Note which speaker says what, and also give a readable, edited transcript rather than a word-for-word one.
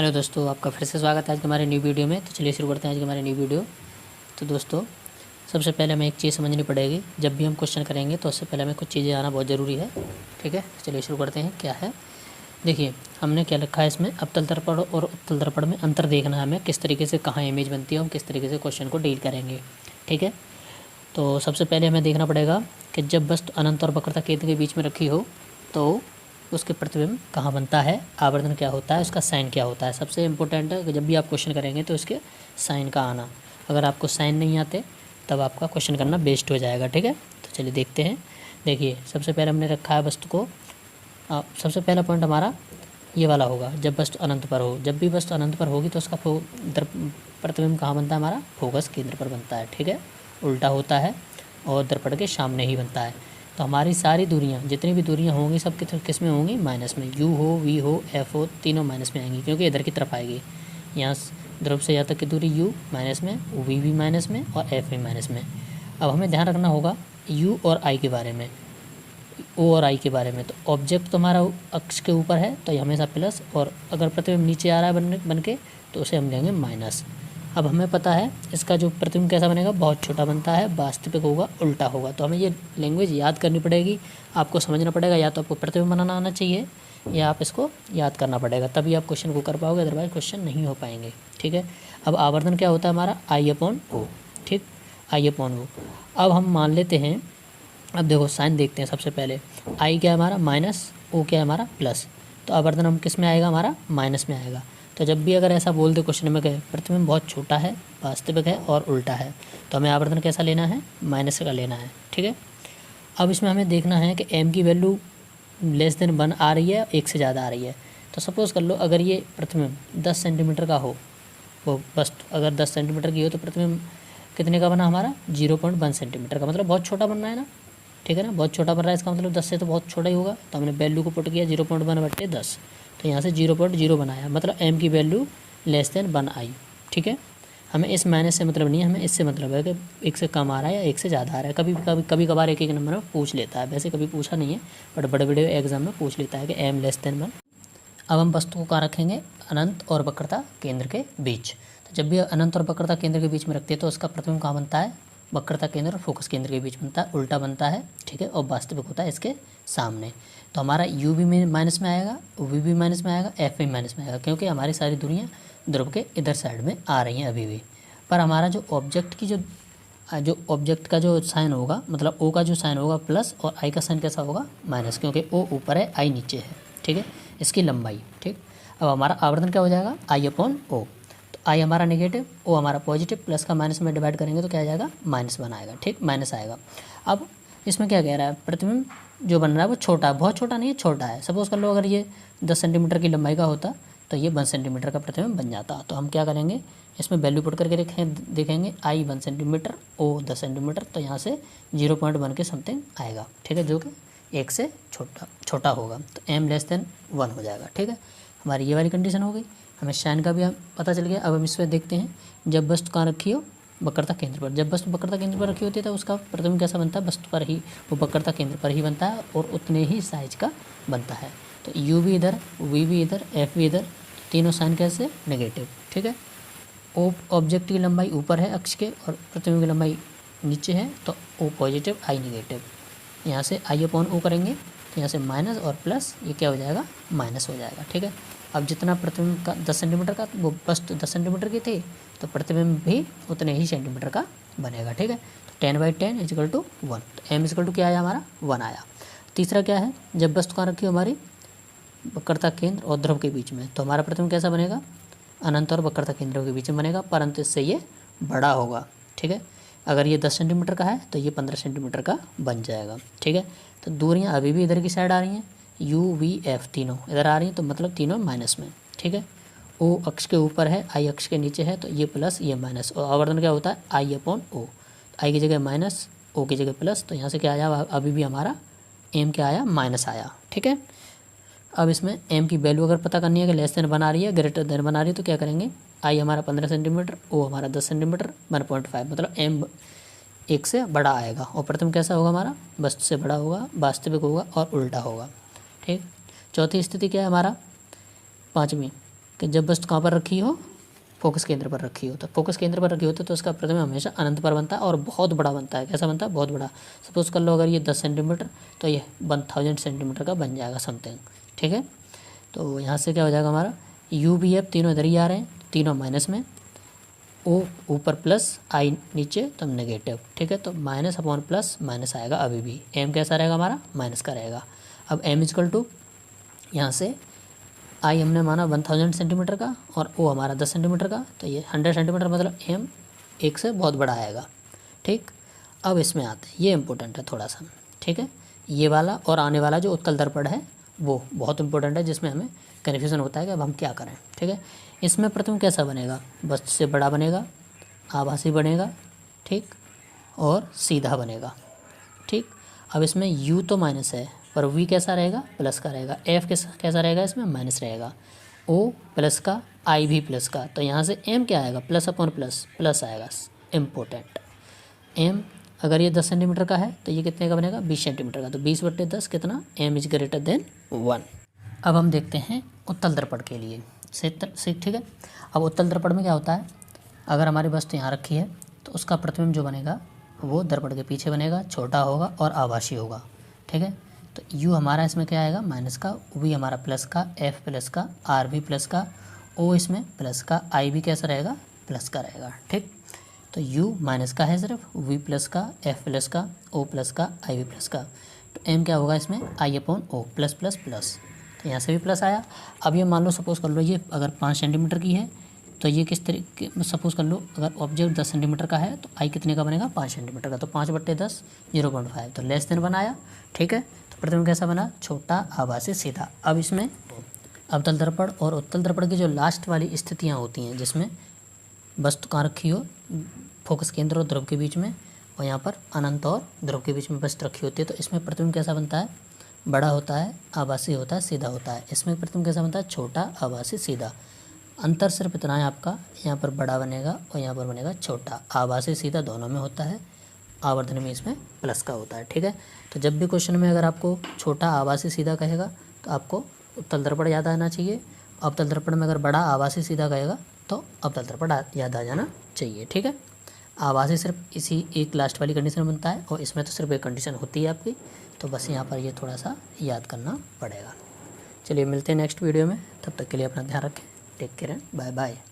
Speaker 1: Hello दोस्तों, आपका फिर से स्वागत है आज के हमारे न्यू वीडियो में। तो चलिए शुरू करते हैं आज के हमारे न्यू वीडियो। तो दोस्तों, सबसे पहले हमें एक चीज़ समझनी पड़ेगी। जब भी हम क्वेश्चन करेंगे तो उससे पहले हमें कुछ चीज़ें आना बहुत ज़रूरी है। ठीक है, चलिए शुरू करते हैं। क्या है, देखिए हमने क्या लिखा है इसमें, अवतल दर्पण और उत्तल दर्पण में अंतर देखना है हमें, किस तरीके से कहाँ इमेज बनती है, हम किस तरीके से क्वेश्चन को डील करेंगे। ठीक है, तो सबसे पहले हमें देखना पड़ेगा कि जब वस्तु अनंत और वक्रता केंद्र के बीच में रखी हो तो उसके प्रतिबिंब कहाँ बनता है, आवर्धन क्या होता है, उसका साइन क्या होता है। सबसे इम्पोर्टेंट है कि जब भी आप क्वेश्चन करेंगे तो इसके साइन का आना। अगर आपको साइन नहीं आते तब आपका क्वेश्चन करना वेस्ट हो जाएगा। ठीक है, तो चलिए देखते हैं। देखिए सबसे पहले हमने रखा है वस्तु को, सबसे पहला पॉइंट हमारा ये वाला होगा, जब वस्तु अनंत पर हो। जब भी वस्तु अनंत पर होगी तो उसका प्रतिबिंब कहाँ बनता है, हमारा फोकस केंद्र पर बनता है। ठीक है, उल्टा होता है और दर्पण के सामने ही बनता है। तो हमारी सारी दूरियां, जितनी भी दूरियां होंगी सब किस में होंगी, माइनस में। यू हो, वी हो, एफ हो, तीनों माइनस में आएंगी क्योंकि इधर की तरफ आएगी। यहाँ ध्रुव से यहाँ तक की दूरी यू माइनस में, वी भी माइनस में और एफ भी माइनस में। अब हमें ध्यान रखना होगा यू और आई के बारे में, ओ और आई के बारे में। तो ऑब्जेक्ट तो हमारा अक्ष के ऊपर है तो ये हमेशा प्लस, और अगर प्रतिबिंब नीचे आ रहा है बन के तो उसे हम लेंगे माइनस। अब हमें पता है इसका जो प्रतिबिंब कैसा बनेगा, बहुत छोटा बनता है, वास्तविक होगा, उल्टा होगा। तो हमें ये लैंग्वेज याद करनी पड़ेगी, आपको समझना पड़ेगा। या तो आपको प्रतिबिंब बनाना आना चाहिए या आप इसको याद करना पड़ेगा, तभी आप क्वेश्चन को कर पाओगे, अदरवाइज क्वेश्चन नहीं हो पाएंगे। ठीक है, अब आवर्धन क्या होता है हमारा, आई अपॉन ओ। ठीक, आई अपॉन ओ। अब हम मान लेते हैं, अब देखो साइन देखते हैं। सबसे पहले आई क्या है हमारा, माइनस, ओ क्या है हमारा, प्लस। तो आवर्धन हम किस में आएगा, हमारा माइनस में आएगा। तो जब भी अगर ऐसा बोल दे क्वेश्चन में कहे प्रतिबिंब बहुत छोटा है, वास्तविक है और उल्टा है, तो हमें आवर्धन कैसा लेना है, माइनस का लेना है। ठीक है, अब इसमें हमें देखना है कि एम की वैल्यू लेस देन 1 आ रही है, 1 से ज़्यादा आ रही है। तो सपोज़ कर लो अगर ये प्रतिबिंब 10 सेंटीमीटर का हो, वो वस्तु अगर 10 सेंटीमीटर की हो तो प्रतिबिंब कितने का बना हमारा, 0.1 सेंटीमीटर का। मतलब बहुत छोटा बन रहा है ना। ठीक है ना, बहुत छोटा बन रहा है, इसका मतलब 10 से तो बहुत छोटा ही होगा। तो हमने वैल्यू को पुट किया 0.1/10, तो यहाँ से 0.0 बनाया, मतलब एम की वैल्यू लेस देन 1 आई। ठीक है, हमें इस माइनस से मतलब नहीं है, हमें इससे मतलब है कि 1 से कम आ रहा है या 1 से ज़्यादा आ रहा है। कभी कभार एक नंबर में पूछ लेता है, वैसे कभी पूछा नहीं है, बट बड़े बड़े एग्जाम में पूछ लेता है कि एम लेस देन 1। अब हम वस्तु को कहाँ रखेंगे, अनंत और वक्रता केंद्र के बीच। तो जब भी अनंत और वक्रता केंद्र के बीच में रखते हैं तो उसका प्रतिबिंब कहाँ बनता है, वक्रता केंद्र और फोकस केंद्र के बीच बनता है, उल्टा बनता है। ठीक है, और वास्तविक होता है इसके सामने। तो हमारा यू भी माइनस में आएगा, वी भी माइनस में आएगा, एफ भी माइनस में आएगा, क्योंकि हमारी सारी दूरियाँ ध्रुव के इधर साइड में आ रही हैं अभी भी। पर हमारा जो ऑब्जेक्ट की जो ऑब्जेक्ट का जो साइन होगा, मतलब ओ का जो साइन होगा प्लस, और आई का साइन कैसा होगा, माइनस, क्योंकि ओ ऊपर है, आई नीचे है। ठीक है, इसकी लंबाई। ठीक, अब हमारा आवर्धन क्या हो जाएगा, आई अपॉन ओ। तो आई हमारा नेगेटिव, ओ हमारा पॉजिटिव, प्लस का माइनस में डिवाइड करेंगे तो क्या आ जाएगा, माइनस बनाएगा। ठीक, माइनस आएगा। अब इसमें क्या कह रहा है, प्रतिबिंब जो बन रहा है वो छोटा है, बहुत छोटा नहीं है, छोटा है। सपोज़ कर लो अगर ये 10 सेंटीमीटर की लंबाई का होता तो ये 1 सेंटीमीटर का प्रतिबिंब बन जाता। तो हम क्या करेंगे, इसमें वैल्यू पुट करके देखेंगे, आई 1 सेंटीमीटर, ओ 10 सेंटीमीटर, तो यहाँ से 0.1 के समथिंग आएगा। ठीक है, जो कि 1 से छोटा होगा, तो एम लेस देन 1 हो जाएगा। ठीक है, हमारी ये वाली कंडीशन हो गई, हमें साइन का भी पता चल गया। अब हम इसमें देखते हैं, जब वस्तु कहाँ रखी हो, वक्रता केंद्र पर। जब वस्तु वक्रता केंद्र पर रखी होती है तो उसका प्रतिबिंब कैसा बनता है, वस्तु पर ही, वो वक्रता केंद्र पर ही बनता है और उतने ही साइज का बनता है। तो यू भी इधर, वी भी इधर, एफ भी इधर, तीनों साइन कैसे, नेगेटिव। ठीक है, ओ ऑब्जेक्ट की लंबाई ऊपर है अक्ष के और प्रतिबिंब की लंबाई नीचे है, तो ओ पॉजिटिव, आई नेगेटिव। यहाँ से आई अपॉन ओ करेंगे तो यहाँ से माइनस और प्लस, ये क्या हो जाएगा, माइनस हो जाएगा। ठीक है, अब जितना प्रतिबिंब का 10 सेंटीमीटर का, वो वस्तु 10 सेंटीमीटर की थी, तो प्रतिबिंब भी उतने ही सेंटीमीटर का बनेगा। ठीक है, तो 10/10 इजिकल टू 1। तो एम इजिकल टू क्या आया हमारा, 1 आया। तीसरा क्या है, जब वस्तु कहाँ रखी हो, हमारी वक्रता केंद्र और ध्रुव के बीच में, तो हमारा प्रतिबिंब कैसा बनेगा, अनंत और वक्रता केंद्रों के बीच में बनेगा, परंतु इससे ये बड़ा होगा। ठीक है, अगर ये 10 सेंटीमीटर का है तो ये 15 सेंटीमीटर का बन जाएगा। ठीक है, तो दूरियां अभी भी इधर की साइड आ रही हैं, यू वी एफ तीनों इधर आ रही हैं, तो मतलब तीनों माइनस में। ठीक है, ओ अक्ष के ऊपर है, आई अक्ष के नीचे है, तो ये प्लस ये माइनस, और आवर्धन क्या होता है, आई अपॉन ओ। आई की जगह माइनस, ओ की जगह प्लस, तो यहाँ से क्या आया, अभी भी हमारा एम क्या आया, माइनस आया। ठीक है, अब इसमें एम की वैल्यू अगर पता करनी है कि लेस देन बना रही है, ग्रेटर देन बना रही है, तो क्या करेंगे, आई हमारा 15 सेंटीमीटर, ओ हमारा 10 सेंटीमीटर, 1.5, मतलब एम 1 से बड़ा आएगा, और प्रतिबिंब कैसा होगा हमारा, वस्तु से बड़ा होगा, वास्तविक होगा और उल्टा होगा। ठीक, चौथी स्थिति क्या है हमारा, पाँचवीं, कि जब वस्तु कहाँ पर रखी हो, फोकस केंद्र पर रखी हो। तो फोकस केंद्र पर रखी हो तो उसका प्रतिबिंब हमेशा अनंत पर बनता है और बहुत बड़ा बनता है। कैसा बनता है? बहुत बड़ा। सपोज कर लो अगर ये 10 सेंटीमीटर तो ये 1000 सेंटीमीटर का बन जाएगा समथिंग, ठीक है। तो यहाँ से क्या हो जाएगा हमारा, यू भी एफ तीनों इधर ही आ रहे हैं, तीनों माइनस में, ओ ऊपर प्लस, आई नीचे, तो नेगेटिव, ठीक है। तो माइनस अपॉन प्लस माइनस आएगा अभी भी। एम कैसा रहेगा हमारा? माइनस का रहेगा। अब एम इजकल टू, यहाँ से आई हमने माना 1000 सेंटीमीटर का और ओ हमारा 10 सेंटीमीटर का, तो ये 100 सेंटीमीटर मतलब एम एक से बहुत बड़ा आएगा, ठीक। अब इसमें आते हैं, ये इम्पोर्टेंट है थोड़ा सा, ठीक है। ये वाला और आने वाला जो उत्तल दर्पण है वो बहुत इंपॉर्टेंट है, जिसमें हमें कन्फ्यूज़न होता है कि अब हम क्या करें, ठीक है। इसमें प्रथम कैसा बनेगा? वस्तु से बड़ा बनेगा, आभासी बनेगा, ठीक, और सीधा बनेगा, ठीक। अब इसमें u तो माइनस है पर v कैसा रहेगा? प्लस का रहेगा। f कैसा रहेगा? इसमें माइनस रहेगा। o प्लस का, i भी प्लस का, तो यहाँ से m क्या आएगा? प्लस अपॉन प्लस, प्लस आएगा, इम्पोर्टेंट। m अगर ये 10 सेंटीमीटर का है तो ये कितने का बनेगा? 20 सेंटीमीटर का। तो 20/10 कितना? m is greater than 1। अब हम देखते हैं उत्तल दर्पण के लिए, ठीक है। अब उत्तल दर्पण में क्या होता है, अगर हमारी वस्तु यहाँ रखी है तो उसका प्रतिबिंब जो बनेगा वो दर्पण के पीछे बनेगा, छोटा होगा और आभासी होगा, ठीक है। तो u हमारा इसमें क्या आएगा? माइनस का, v हमारा प्लस का, f प्लस का, r भी प्लस का, o इसमें प्लस का, i भी कैसा रहेगा? प्लस का रहेगा, ठीक। तो u माइनस का है सिर्फ, v प्लस का, f प्लस का, o प्लस का, i भी प्लस का। तो m क्या होगा इसमें? i upon o, plus plus plus, तो यहाँ से भी प्लस आया। अब ये मान लो, सपोज़ कर लो ये अगर 5 सेंटीमीटर की है तो ये किस तरीके, सपोज़ कर लो अगर ऑब्जेक्ट 10 सेंटीमीटर का है तो आई कितने का बनेगा? 5 सेंटीमीटर का। तो 5/10 0.5, तो लेस देन बनाया, ठीक है। तो प्रतिबिंब कैसा बना? छोटा, आभासी, सीधा। अब इसमें अवतल दर्पण और उत्तल दर्पण की जो लास्ट वाली स्थितियाँ होती हैं जिसमें वस्तु कहाँ रखी हो, फोकस केंद्र और ध्रुव के बीच में, और यहाँ पर अनंत और ध्रुव के बीच में वस्तु रखी होती है, तो इसमें प्रतिबिंब कैसा बनता है? बड़ा होता है, आभासी होता है, सीधा होता है। इसमें प्रतिबिंब कैसा बनता है? छोटा, आभासी, सीधा। अंतर सिर्फ इतना है आपका, यहाँ पर बड़ा बनेगा और यहाँ पर बनेगा छोटा। आभासी सीधा दोनों में होता है, आवर्धन में इसमें प्लस का होता है, ठीक है। तो जब भी क्वेश्चन में अगर आपको छोटा, आभासी, सीधा कहेगा तो आपको उत्तल दर्पण याद आना चाहिए। अवतल दर्पण में अगर बड़ा, आभासी, सीधा कहेगा तो अवतल दर्पण याद आ जाना चाहिए, ठीक है। आभासी सिर्फ इसी एक लास्ट वाली कंडीशन बनता है और इसमें तो सिर्फ एक कंडीशन होती है आपकी, तो बस यहाँ पर ये थोड़ा सा याद करना पड़ेगा। चलिए मिलते हैं नेक्स्ट वीडियो में, तब तक के लिए अपना ध्यान रखें। Take care and bye bye.